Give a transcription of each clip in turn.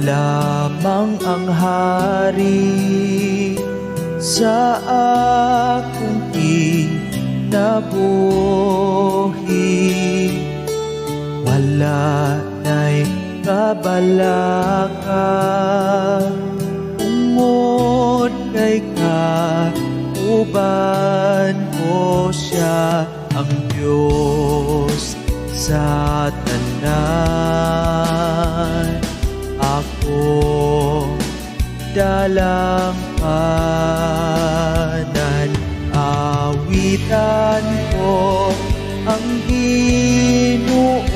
lamang ang hari sa akong kinabuhi. Wala na'y kabalaka, ungod kay kauban ko siya, ang Diyos sa tanan. Ako dalangpanan, awitan ko ang Ginoo,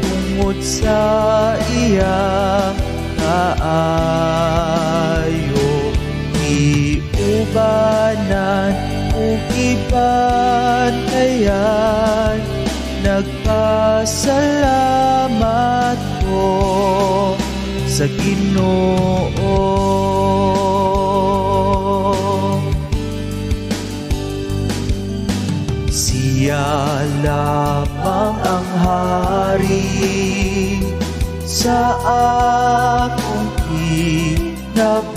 tungod sa iyang kaayo. Iubanan ug ibantayan, nagpasalamat ko sa Ginoo. Siya lamang ang hari sa akong kinabuhi.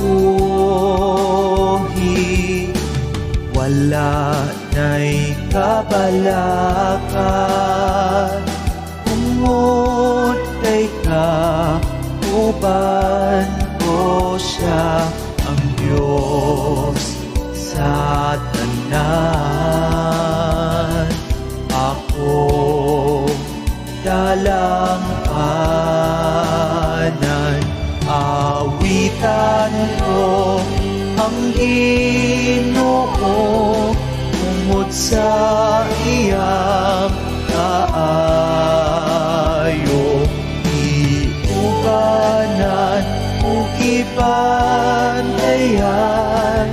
Wala na'y kabalaka, tungod kay kauban ko siya, ang Diyos sa tanan. Ako dalangpanan, awitan ko ang Ginoo, tungod sa iyang kaayo. Iubanan ug ibantayan,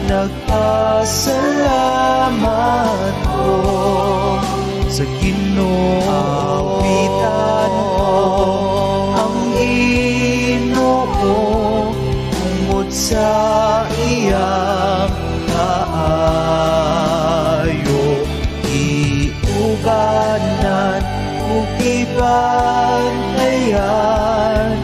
nagpasalamat ko sa Ginoo. Awitan ko ang Ginoo, tungod sa iyang kaayo. Iubanan ug ibantayan,